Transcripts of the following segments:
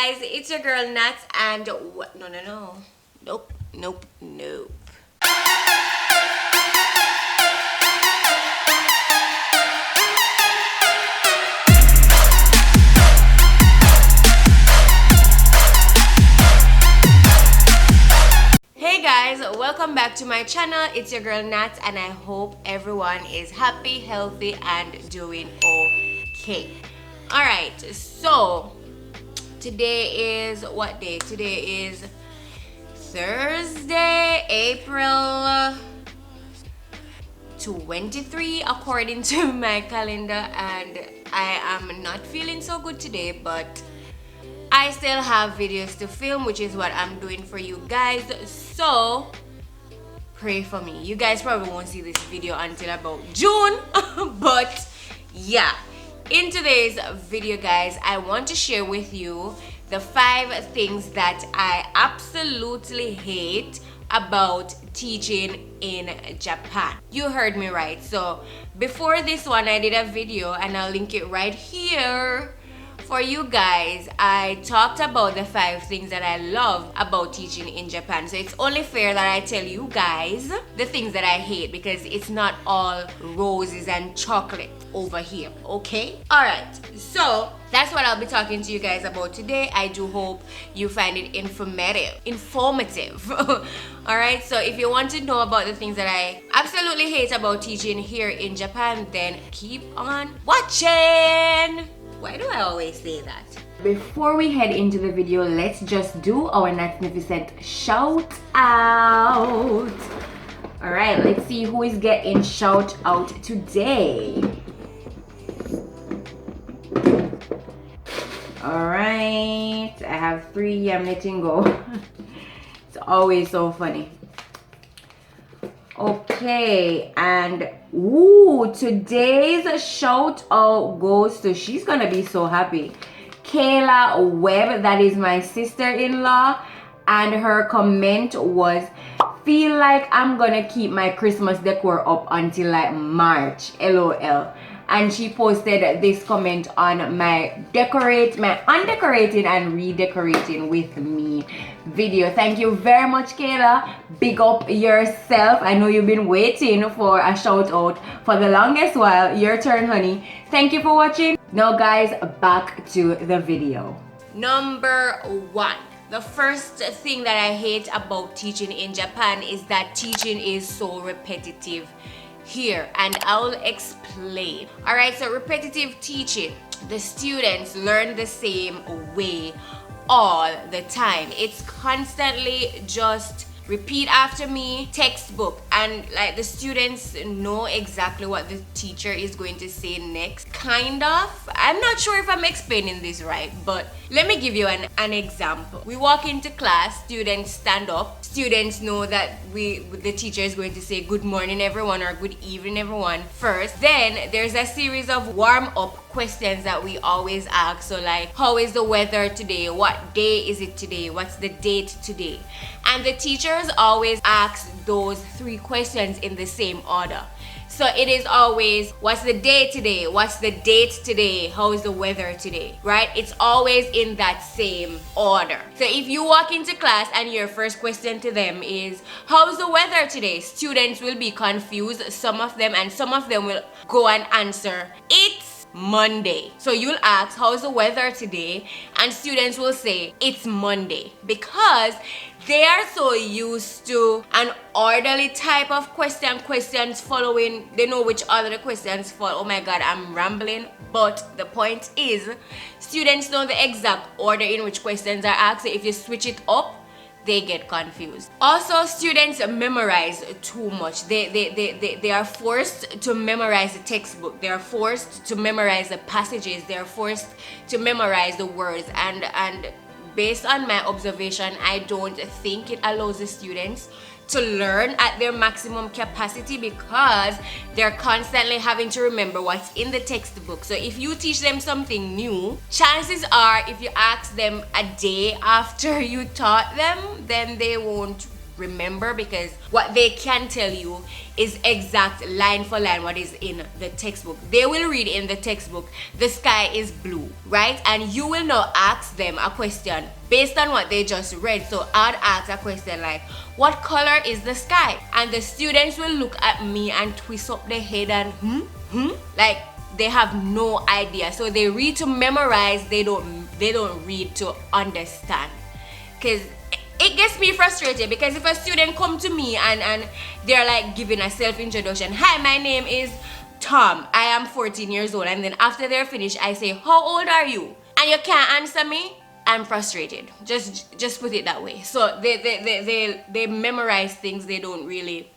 guys, it's your girl Nats and what? No. Nope. Hey guys, welcome back to my channel. It's your girl Nats and I hope everyone is happy, healthy and doing okay. Alright, so today is what day? Today is Thursday, April 23 according to my calendar, and I am not feeling so good today, but I still have videos to film, which is what I'm doing for you guys. So pray for me. You guys probably won't see this video until about June but yeah, in today's video guys, I want to share with you the 5 things that I absolutely hate about teaching in Japan. You heard me right. So before this one I did a video and I'll link it right here for you guys. I talked about the 5 things that I love about teaching in Japan. So it's only fair that I tell you guys the things that I hate, because it's not all roses and chocolate over here, okay? Alright, so that's what I'll be talking to you guys about today. I do hope you find it informative. Alright, so if you want to know about the things that I absolutely hate about teaching here in Japan, then keep on watching. Why do I always say that? Before we head into the video, let's just do our NATZNIFICENT shout out. Alright, let's see who is getting shout out today. Alright, I have 3. I'm letting go. It's always so funny. Okay, and today's shout out goes to, she's gonna be so happy, Kayla Webb. That is my sister-in-law, and her comment was, feel like I'm gonna keep my Christmas decor up until like March, LOL. And she posted this comment on my undecorating and redecorating with me video. Thank you very much, Kayla. Big up yourself. I know you've been waiting for a shout out for the longest while. Your turn, honey. Thank you for watching. Now guys, back to the video. Number 1. The first thing that I hate about teaching in Japan is that teaching is so repetitive here, and I'll explain. Alright, so repetitive teaching, the students learn the same way all the time. It's constantly just repeat after me, textbook, and like the students know exactly what the teacher is going to say next, kind of. I'm not sure if I'm explaining this right, but let me give you an example. We walk into class, students stand up, students know that the teacher is going to say good morning everyone or good evening everyone first. Then there's a series of warm-up questions that we always ask. So like, how is the weather today? What day is it today? What's the date today? And the teachers always ask those 3 questions in the same order. So it is always, what's the day today? What's the date today? How is the weather today? Right? It's always in that same order. So if you walk into class and your first question to them is, how's the weather today? Students will be confused, some of them will go and answer, it's Monday. So you'll ask, how's the weather today? And students will say, it's Monday, because they are so used to an orderly type of questions following. They know which order the questions follow. Oh my god, I'm rambling. But the point is, students know the exact order in which questions are asked. So if you switch it up, they get confused. Also, students memorize too much. They are forced to memorize the textbook. They are forced to memorize the passages. They are forced to memorize the words, and based on my observation, I don't think it allows the students to learn at their maximum capacity, because they're constantly having to remember what's in the textbook. So if you teach them something new, chances are if you ask them a day after you taught them, then they won't remember, because what they can tell you is exact line for line what is in the textbook. They will read in the textbook, the sky is blue, right? And you will now ask them a question based on what they just read. So I'd ask a question like, what color is the sky? And the students will look at me and twist up their head and like they have no idea. So they read to memorize, they don't read to understand. Because it gets me frustrated, because if a student come to me and they're like giving a self-introduction, hi, my name is Tom, I am 14 years old, and then after they're finished I say, how old are you? And you can't answer me, I'm frustrated. Just put it that way. So they memorize things, they don't really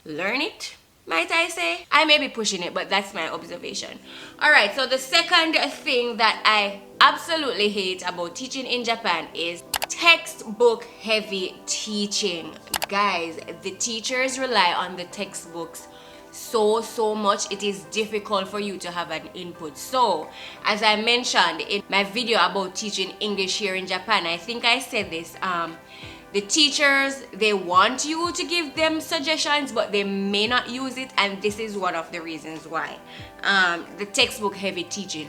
learn it, might I say. I may be pushing it, but that's my observation. Alright, so the second thing that I absolutely hate about teaching in Japan is textbook heavy teaching. Guys, the teachers rely on the textbooks so much, it is difficult for you to have an input. So as I mentioned in my video about teaching English here in Japan, I think I said this, the teachers, they want you to give them suggestions, but they may not use it, and this is one of the reasons why. The textbook heavy teaching.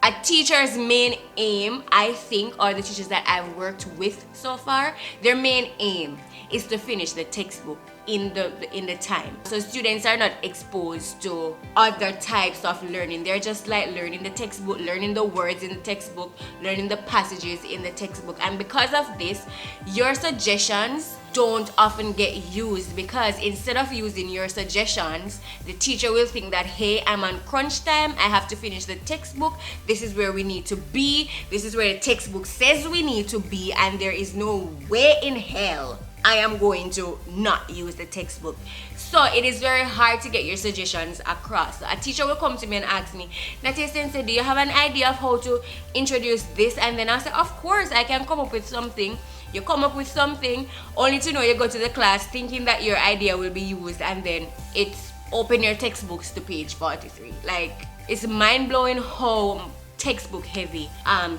A teacher's main aim, I think, or the teachers that I've worked with so far, their main aim is to finish the textbook in the time. So students are not exposed to other types of learning. They're just like learning the textbook, learning the words in the textbook, learning the passages in the textbook. And because of this, your suggestions don't often get used, because instead of using your suggestions, the teacher will think that, hey, I'm on crunch time, I have to finish the textbook, this is where we need to be, this is where the textbook says we need to be, and there is no way in hell I am going to not use the textbook. So it is very hard to get your suggestions across. So a teacher will come to me and ask me, Natty Sensei, do you have an idea of how to introduce this? And then I'll say, of course, I can come up with something. You come up with something, only to know you go to the class thinking that your idea will be used, and then it's open your textbooks to page 43. Like, it's mind-blowing how textbook heavy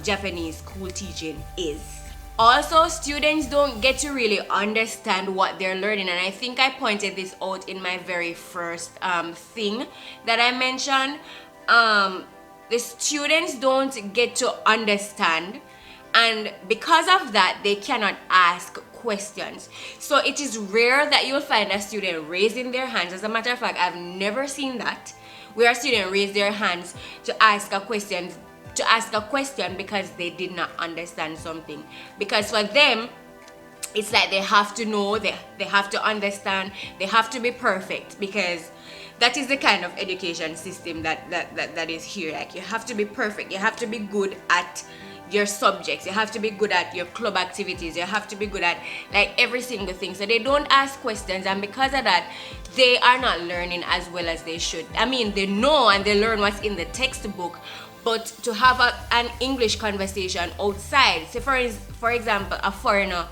Japanese school teaching is. Also, students don't get to really understand what they're learning, and I think I pointed this out in my very first thing that I mentioned. The students don't get to understand, and because of that, they cannot ask questions. So it is rare that you'll find a student raising their hands. As a matter of fact, I've never seen that, where a student raised their hands to ask a question because they did not understand something. Because for them, it's like they have to know, they have to understand, they have to be perfect, because that is the kind of education system that is here. Like, you have to be perfect, you have to be good at your subjects, you have to be good at your club activities, you have to be good at like every single thing. So they don't ask questions, and because of that, they are not learning as well as they should. I mean, they know and they learn what's in the textbook, but to have an English conversation outside, say for example, a foreigner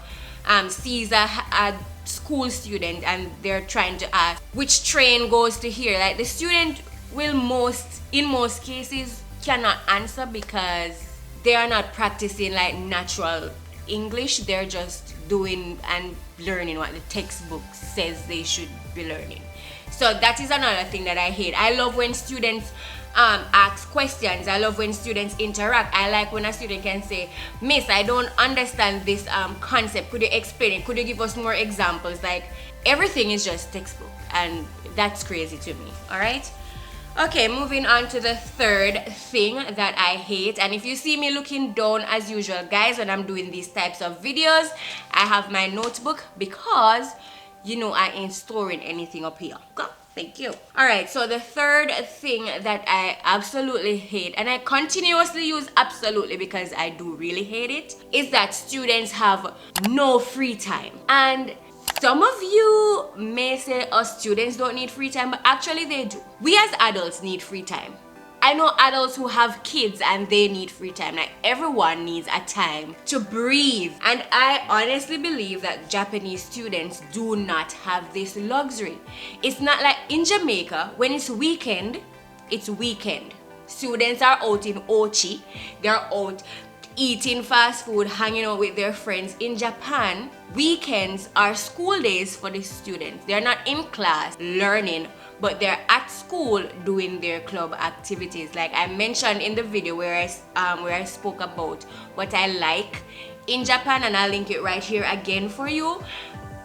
sees a school student and they're trying to ask which train goes to here, like the student will in most cases cannot answer, because they are not practicing like natural English. They're just doing and learning what the textbook says they should be learning. So that is another thing that I hate. I love when students ask questions. I love when students interact. I like when a student can say, Miss, I don't understand this concept, could you explain it, could you give us more examples? Like, everything is just textbook, and that's crazy to me. All right, okay, moving on to the third thing that I hate. And if you see me looking down as usual, guys, when I'm doing these types of videos, I have my notebook, because you know I ain't storing anything up here. Go. Thank you. Alright, so the third thing that I absolutely hate, and I continuously use absolutely because I do really hate it, is that students have no free time. And some of you may say us students don't need free time, but actually they do. We as adults need free time. I know adults who have kids and they need free time. Like, everyone needs a time to breathe. And I honestly believe that Japanese students do not have this luxury. It's not like in Jamaica, when it's weekend, it's weekend. Students are out in Ochi, they're out eating fast food, hanging out with their friends. In Japan, weekends are school days for the students. They're not in class learning, but they're at school doing their club activities. Like I mentioned in the video where I spoke about what I like in Japan, and I'll link it right here again for you.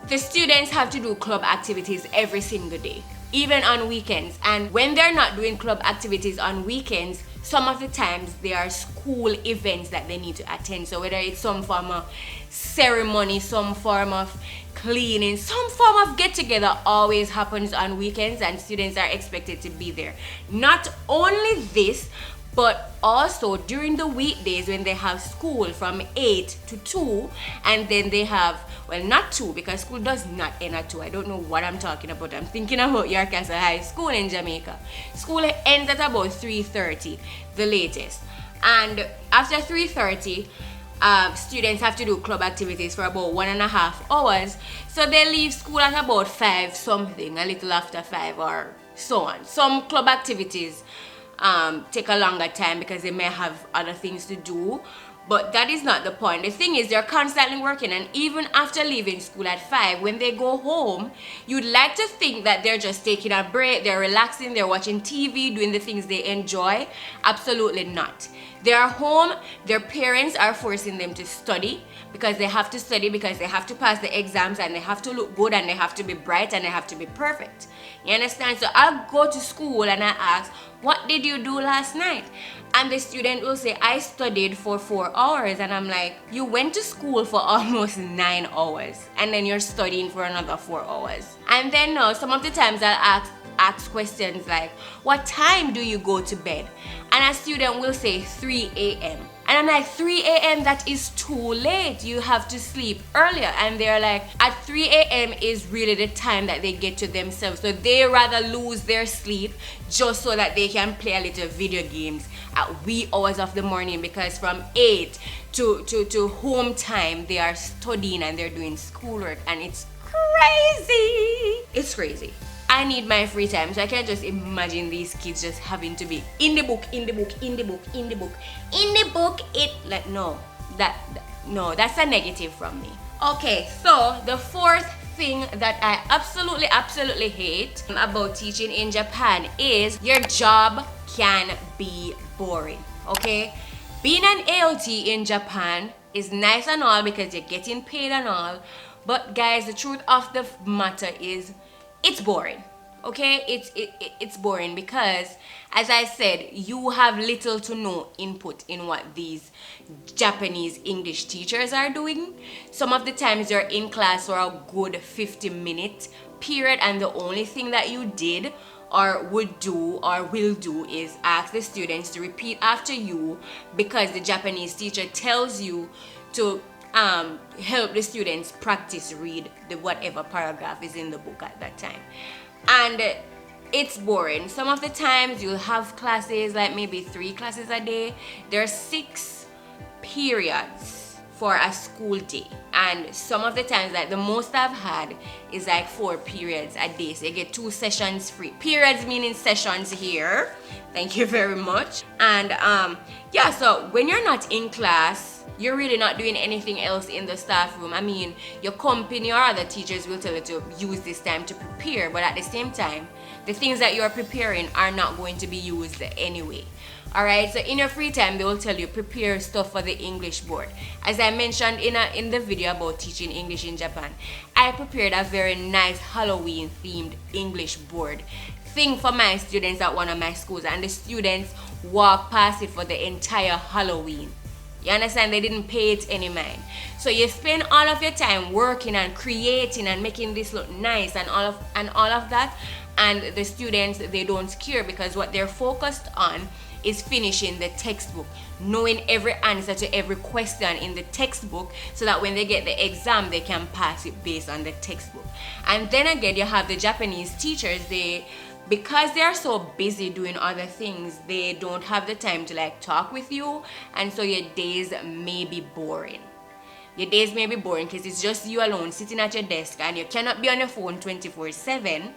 The students have to do club activities every single day, even on weekends. And when they're not doing club activities on weekends, some of the times there are school events that they need to attend. So whether it's some form of ceremony, some form of cleaning, some form of get-together always happens on weekends, and students are expected to be there. Not only this, but also during the weekdays when they have school from 8 to 2, and then they have, well, not 2 because school does not end at 2. I don't know what I'm talking about. I'm thinking about York Castle High School in Jamaica. School ends at about 3:30, the latest. And after 3:30, students have to do club activities for about 1.5 hours. So they leave school at about 5 something, a little after 5 or so on. Some club activities take a longer time because they may have other things to do, but that is not the point. The thing is, they're constantly working, and even after leaving school at 5, when they go home, you'd like to think that they're just taking a break, they're relaxing, they're watching TV, doing the things they enjoy. Absolutely not. They're home, their parents are forcing them to study because they have to study, because they have to pass the exams, and they have to look good, and they have to be bright, and they have to be perfect. You understand? So I'll go to school and I ask, what did you do last night? And the student will say, I studied for 4 hours. And I'm like, you went to school for almost 9 hours, and then you're studying for another 4 hours. And then some of the times I'll ask questions like, what time do you go to bed? And a student will say 3 a.m. And I'm like, 3 a.m. that is too late. You have to sleep earlier. And they're like, at 3 a.m. is really the time that they get to themselves. So they rather lose their sleep just so that they can play a little video games at wee hours of the morning, because from 8 to home time, they are studying and they're doing schoolwork, and it's crazy. It's crazy. I need my free time, so I can't just imagine these kids just having to be in the book. No, that's a negative from me. Okay, so the fourth thing that I absolutely hate about teaching in Japan is your job can be boring. Okay, being an ALT in Japan is nice and all because you're getting paid and all, but guys, the truth of the matter is, it's boring. Okay, it's boring because, as I said, you have little to no input in what these Japanese English teachers are doing. Some of the times you're in class for a good 50-minute period, and the only thing that you did or would do or will do is ask the students to repeat after you, because the Japanese teacher tells you to help the students practice read the whatever paragraph is in the book at that time. And it's boring. Some of the times you'll have classes, like maybe 3 classes a day. There are 6 periods for a school day, and some of the times, like the most I've had is like 4 periods a day, so you get 2 sessions free. Periods meaning sessions here, thank you very much. And yeah, so when you're not in class, you're really not doing anything else in the staff room. I mean, your company or other teachers will tell you to use this time to prepare, but at the same time, the things that you're preparing are not going to be used anyway. Alright, so in your free time, they will tell you prepare stuff for the English board. As I mentioned in the video about teaching English in Japan, I prepared a very nice Halloween themed English board thing for my students at one of my schools, and the students walked past it for the entire Halloween. You understand? They didn't pay it any mind. So you spend all of your time working and creating and making this look nice and all of that, and the students, they don't care, because what they're focused on is finishing the textbook, knowing every answer to every question in the textbook, so that when they get the exam, they can pass it based on the textbook. And then again, you have the Japanese teachers, because they are so busy doing other things, they don't have the time to like talk with you, and so your days may be boring. Your days may be boring because it's just you alone sitting at your desk, and you cannot be on your phone 24/7.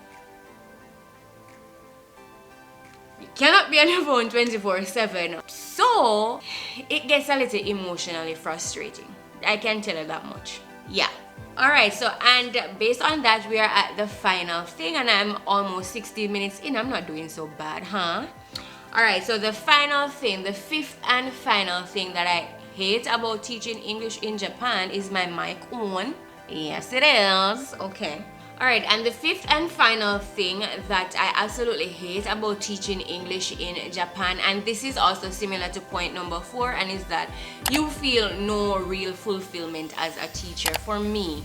You cannot be on your phone 24/7. So it gets a little emotionally frustrating. I can tell you that much. Yeah. Alright, so and based on that, we are at the final thing, and I'm almost 16 minutes in. I'm not doing so bad, huh? Alright, so the final thing, the fifth and final thing that I hate about teaching English in Japan is my mic on. Yes, it is. Okay. Alright, and the fifth and final thing that I absolutely hate about teaching English in Japan, and this is also similar to point number 4, and is that you feel no real fulfillment as a teacher. For me,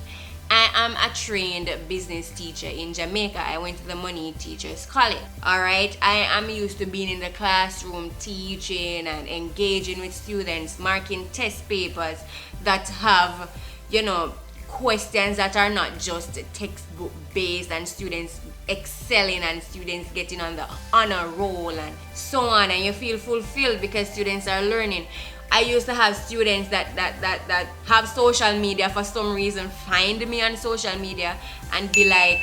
I am a trained business teacher in Jamaica. I went to the Money Teachers College. Alright, I am used to being in the classroom teaching and engaging with students, marking test papers that have, you know, questions that are not just textbook based, and students excelling and students getting on the honor roll and so on, and you feel fulfilled because students are learning. I used to have students that have social media for some reason, find me on social media and be like,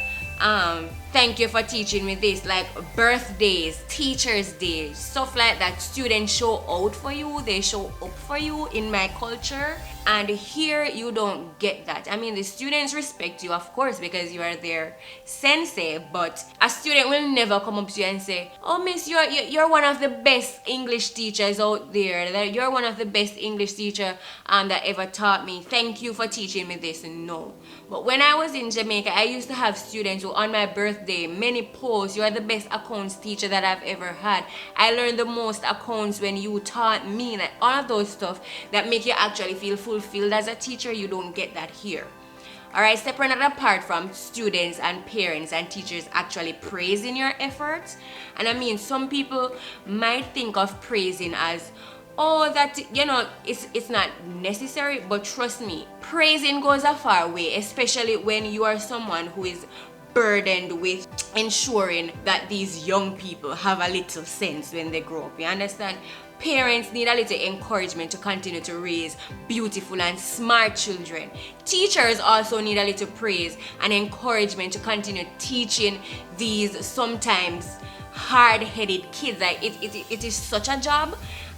thank you for teaching me this, like birthdays, teachers' days, stuff like that. Students show out for you, they show up for you in my culture, and here you don't get that. I mean, the students respect you, of course, because you are their sensei, but a student will never come up to you and say, oh miss, you're one of the best English teachers out there, you're one of the best English teacher that ever taught me, thank you for teaching me this. No. But when I was in Jamaica, I used to have students who on my birthday, many posts, you are the best accounts teacher that I've ever had, I learned the most accounts when you taught me, like all of those stuff that make you actually feel fulfilled as a teacher. You don't get that here. Alright, separate and apart from students and parents and teachers actually praising your efforts. And I mean, some people might think of praising as, oh, that, you know, it's not necessary, but trust me, praising goes a far way, especially when you are someone who is burdened with ensuring that these young people have a little sense when they grow up. You understand? Parents need a little encouragement to continue to raise beautiful and smart children. Teachers also need a little praise and encouragement to continue teaching these sometimes hard-headed kids. Like it is such a job,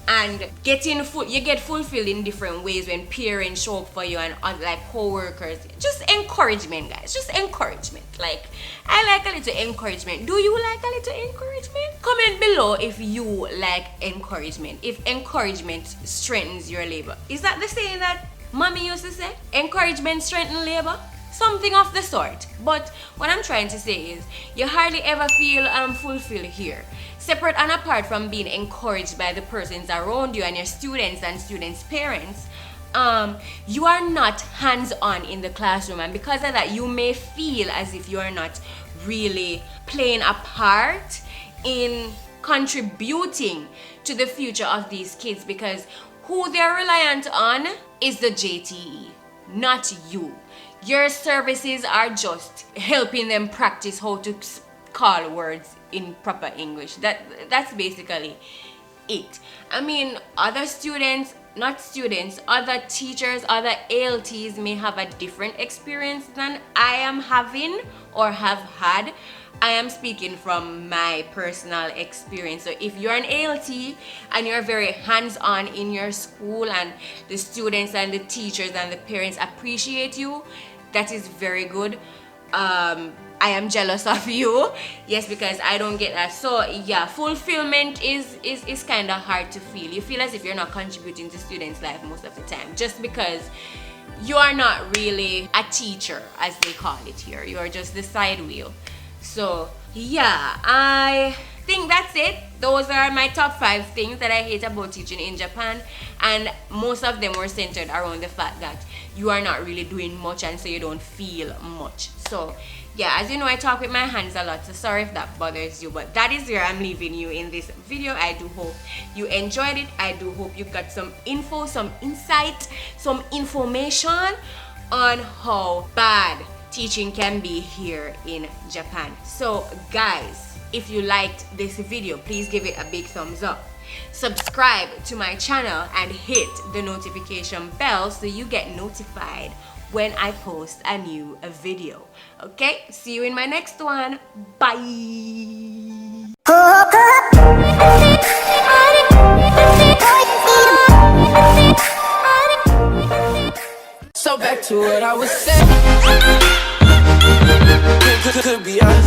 and you get fulfilled in different ways when parents show up for you and like co-workers. Just encouragement, guys, just encouragement. Like, I like a little encouragement. Do you like a little encouragement? Comment below if you like encouragement, if encouragement strengthens your labor. Is that the saying that mommy used to say? Encouragement strengthens labor? Something of the sort. But what I'm trying to say is, you hardly ever feel fulfilled here. Separate and apart from being encouraged by the persons around you and your students and students' parents, you are not hands-on in the classroom, and because of that, you may feel as if you are not really playing a part in contributing to the future of these kids, because who they're reliant on is the JTE, not you. Your services are just helping them practice how to call words in proper English. That's basically it. I mean, other students, not students, other teachers, other ALTs may have a different experience than I am having or have had. I am speaking from my personal experience. So if you're an ALT and you're very hands-on in your school and the students and the teachers and the parents appreciate you, that is very good. I am jealous of you. Yes, because I don't get that. So yeah, fulfillment is kind of hard to feel. You feel as if you're not contributing to students' life most of the time, just because you are not really a teacher, as they call it here. You're just the side wheel. So yeah, I think that's it. Those are my top 5 things that I hate about teaching in Japan, and most of them were centered around the fact that you are not really doing much, and so you don't feel much. So yeah, as you know, I talk with my hands a lot, so sorry if that bothers you, but that is where I'm leaving you in this video. I do hope you enjoyed it. I do hope you got some info, some insight, some information on how bad teaching can be here in Japan. So guys, if you liked this video, please give it a big thumbs up. Subscribe to my channel and hit the notification bell so you get notified when I post a new video. Okay, see you in my next one. Bye. So back to what I was saying. Could be us.